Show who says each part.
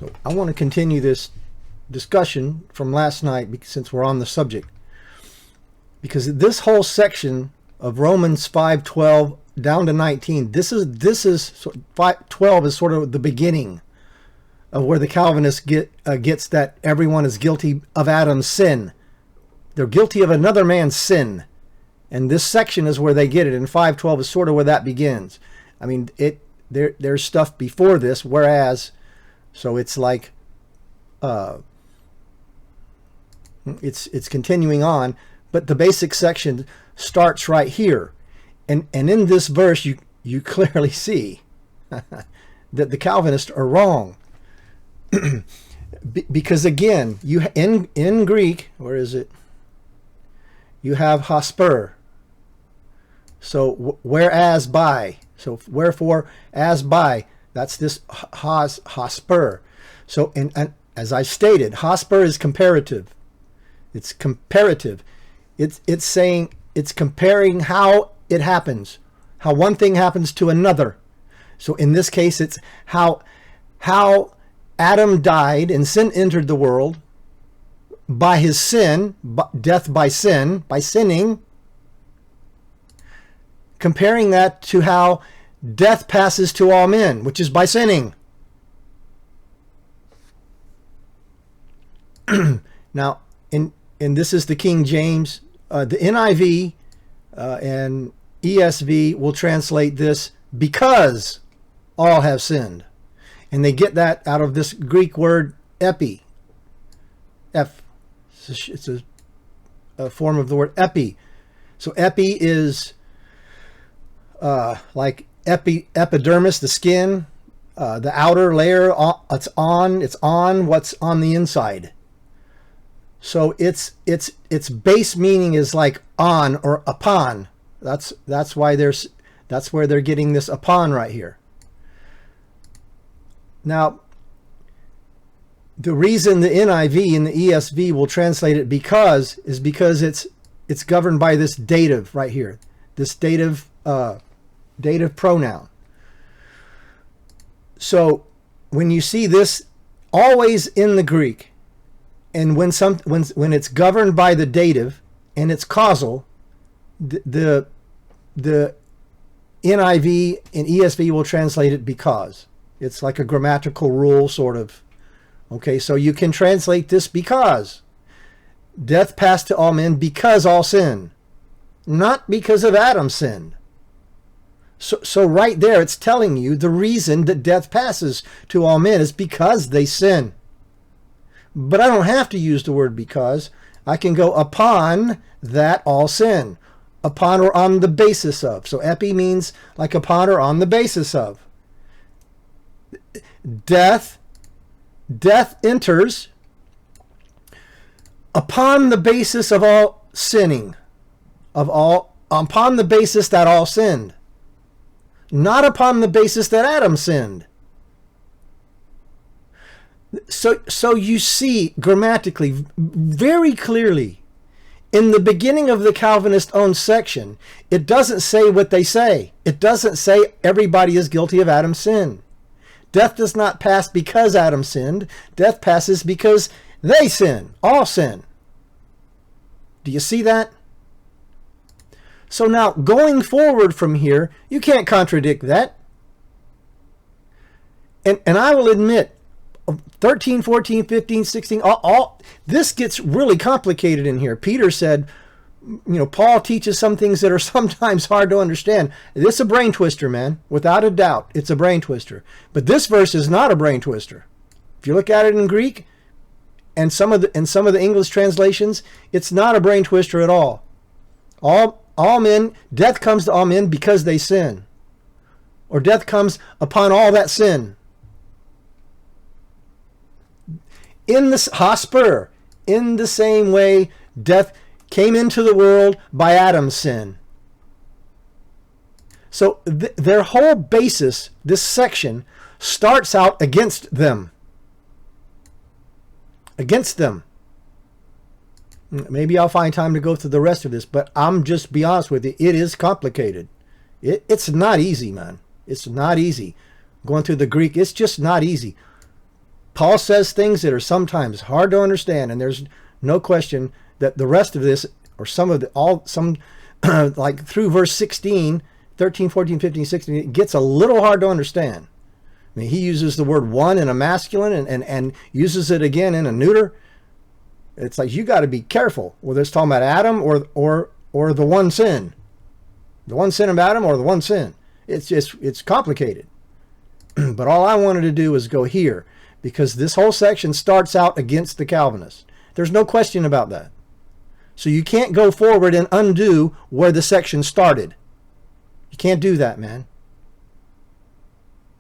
Speaker 1: So I want to continue this discussion from last night since we're on the subject, because this whole section of Romans 5:12 down to 19, this is 5:12 is sort of the beginning of where the Calvinists gets that everyone is guilty of Adam's sin. They're guilty of another man's sin, and this section is where they get it. And 5:12 is sort of where that begins. I mean, there's stuff before this, whereas, so it's like it's continuing on, but the basic section starts right here, and in this verse you clearly see that the Calvinists are wrong. Because again, you in Greek, where is it? You have hosper. So whereas by, so wherefore as by, that's this hosper. So and as I stated, hosper is comparative. It's comparative. It's saying, it's comparing how it happens, how one thing happens to another. So in this case, it's how Adam died and sin entered the world by his sin, death by sin, by sinning, comparing that to how death passes to all men, which is by sinning. Now, and this is the King James. The NIV and ESV will translate this because all have sinned. And they get that out of this Greek word epi. It's a form of the word epi. So epi is like epidermis, the skin, the outer layer. It's on what's on the inside. So its base meaning is like on or upon. That's why that's where they're getting this upon right here. Now, the reason the NIV and the ESV will translate it because is because it's governed by this dative right here, this dative pronoun. So when you see this always in the Greek, and when it's governed by the dative and it's causal, the NIV and ESV will translate it because. It's like a grammatical rule, sort of. Okay, so you can translate this because. Death passed to all men because all sin. Not because of Adam's sin. So right there, it's telling you the reason that death passes to all men is because they sin. But I don't have to use the word because. I can go upon that all sin. Upon or on the basis of. So epi means like upon or on the basis of. Death enters upon the basis of all sinning, upon the basis that all sinned, not upon the basis that Adam sinned. So you see grammatically very clearly in the beginning of the Calvinist own section, it doesn't say what they say. It doesn't say everybody is guilty of Adam's sin. Death does not pass because Adam sinned. Death passes because they sin. All sin. Do you see that? So now, going forward from here, you can't contradict that. And I will admit, 13, 14, 15, 16, all this gets really complicated in here. Peter said, Paul teaches some things that are sometimes hard to understand. This is a brain twister, man. Without a doubt, it's a brain twister. But this verse is not a brain twister. If you look at it in Greek and some of the English translations, it's not a brain twister at all. All men, death comes to all men because they sin. Or death comes upon all that sin. In this hosper, in the same way, death came into the world by Adam's sin. So their whole basis, this section, starts out against them. Against them. Maybe I'll find time to go through the rest of this, but I'm just be honest with you, it is complicated. It's not easy, man. It's not easy. Going through the Greek, it's just not easy. Paul says things that are sometimes hard to understand, and there's no question that the rest of this, or some of the, like through verse 16, 13, 14, 15, 16, it gets a little hard to understand. I mean, he uses the word one in a masculine and uses it again in a neuter. It's like, you got to be careful whether it's talking about Adam or the one sin. The one sin of Adam or the one sin. It's complicated. But all I wanted to do was go here, because this whole section starts out against the Calvinists. There's no question about that. So you can't go forward and undo where the section started. You can't do that, man.